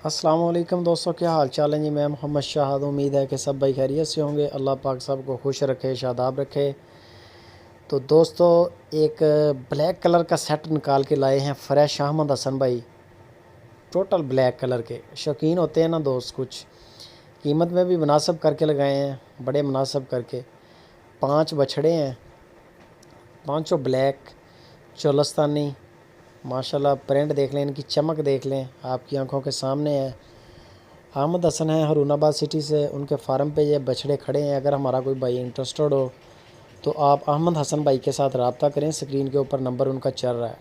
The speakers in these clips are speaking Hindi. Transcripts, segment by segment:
अस्सलाम वालेकुम दोस्तों, क्या हाल चाल है जी। मैं मोहम्मद शाहद। उम्मीद है कि सब भाई खैरियत से होंगे। अल्लाह पाक सबको खुश रखे, शादाब रखे। तो दोस्तों, एक ब्लैक कलर का सेट निकाल के लाए हैं फ्रेश अहमद हसन भाई। टोटल ब्लैक कलर के शौकीन होते हैं ना दोस्त, कुछ कीमत में भी मुनासिब करके लगाए हैं, बड़े मुनासिब करके। 5 बछड़े हैं, पाँचों ब्लैक चोलस्तानी। माशाल्लाह प्रिंट देख लें, इनकी चमक देख लें, आपकी आंखों के सामने है। अहमद हसन है हरूनाबाद सिटी से, उनके फार्म पे ये बछड़े खड़े हैं। अगर हमारा कोई भाई इंटरेस्टेड हो तो आप अहमद हसन भाई के साथ रब्ता करें। स्क्रीन के ऊपर नंबर उनका चल रहा है,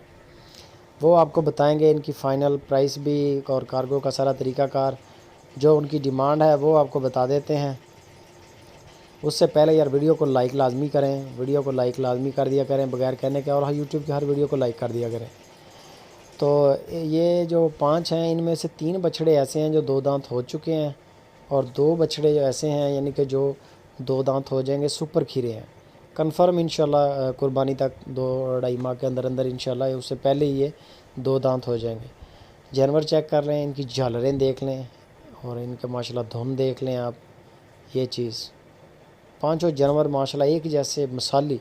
वो आपको बताएंगे इनकी फ़ाइनल प्राइस भी और कार्गो का सारा तरीक़ाकार। जो उनकी डिमांड है वो आपको बता देते हैं। उससे पहले यार वीडियो को लाइक लाजमी करें, वीडियो को लाइक लाजमी कर दिया करें बगैर कहने के, और हाँ यूट्यूब की हर वीडियो को लाइक कर दिया करें। तो ये जो 5 हैं, इनमें से 3 बछड़े ऐसे हैं जो 2 दांत हो चुके हैं, और 2 बछड़े जो ऐसे हैं यानी कि जो 2 दांत हो जाएंगे, सुपर खीरे हैं। कंफर्म इंशाल्लाह कुर्बानी तक 2-2.5 माह के अंदर अंदर इंशाल्लाह, उससे पहले ही ये 2 दांत हो जाएंगे। जानवर चेक कर रहे हैं, इनकी झालरें देख लें और इनके माशाल्लाह धुन देख लें आप। ये चीज़ पांचों जानवर माशाल्लाह एक जैसे मिसाली।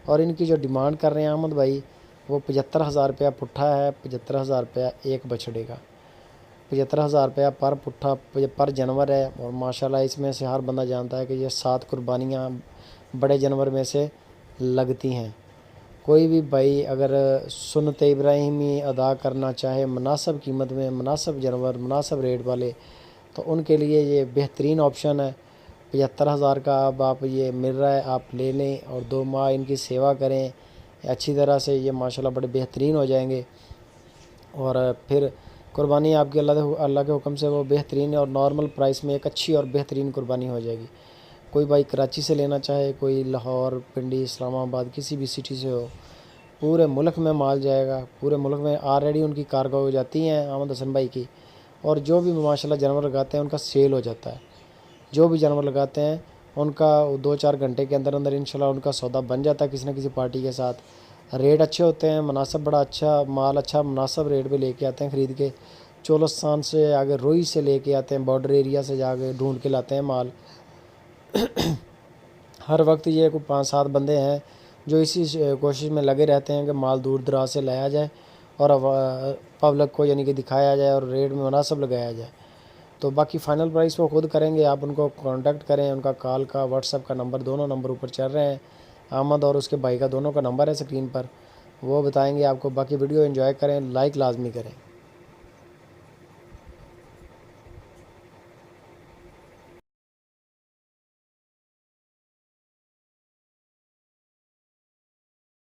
और इनकी जो डिमांड कर रहे हैं अहमद भाई, वो 75,000 रुपया पुट्ठा है, 75,000 रुपया एक बछड़े का। 75,000 रुपया पर पुट्ठा पर जानवर है। और माशाल्लाह इसमें से हर बंदा जानता है कि ये 7 कुर्बानियाँ बड़े जानवर में से लगती हैं। कोई भी भाई अगर सुन्नत इब्राहिमी अदा करना चाहे मुनासिब कीमत में, मुनासिब जानवर, मुनासिब रेट वाले, तो उनके लिए ये बेहतरीन ऑप्शन है। 75,000 का अब आप ये मिल रहा है, आप ले लें और 2 माह इनकी सेवा करें अच्छी तरह से। ये माशाल्लाह बड़े बेहतरीन हो जाएंगे और फिर कुर्बानी आपकी अल्लाह के हुक्म से वो बेहतरीन और नॉर्मल प्राइस में एक अच्छी और बेहतरीन कुर्बानी हो जाएगी। कोई भाई कराची से लेना चाहे, कोई लाहौर, पिंडी, इस्लामाबाद, किसी भी सिटी से हो, पूरे मुल्क में माल जाएगा। पूरे मुल्क में ऑलरेडी उनकी कार्गो हो जाती हैं अहमद हसन भाई की। और जो भी माशाल्लाह जानवर लगाते हैं उनका सेल हो जाता है। जो भी जानवर लगाते हैं उनका 2-4 घंटे के अंदर अंदर इंशाल्लाह उनका सौदा बन जाता है किसी न किसी पार्टी के साथ। रेट अच्छे होते हैं, मुनासिब, बड़ा अच्छा माल, अच्छा मुनासिब रेट पे लेके आते हैं ख़रीद के। चोलस्तान से आगे रोई से लेके आते हैं, बॉर्डर एरिया से जाके ढूंढ के लाते हैं माल। हर वक्त ये कोई 5-7 बंदे हैं जो इसी कोशिश में लगे रहते हैं कि माल दूर दराज से लाया जाए और पब्लिक को यानी कि दिखाया जाए और रेट में मुनासिब लगाया जाए। तो बाकी फ़ाइनल प्राइस वो खुद करेंगे, आप उनको कांटेक्ट करें। उनका कॉल का, व्हाट्सएप का नंबर, दोनों नंबर ऊपर चल रहे हैं। अहमद और उसके भाई का दोनों का नंबर है स्क्रीन पर, वो बताएंगे आपको। बाकी वीडियो एंजॉय करें, लाइक लाजमी करें।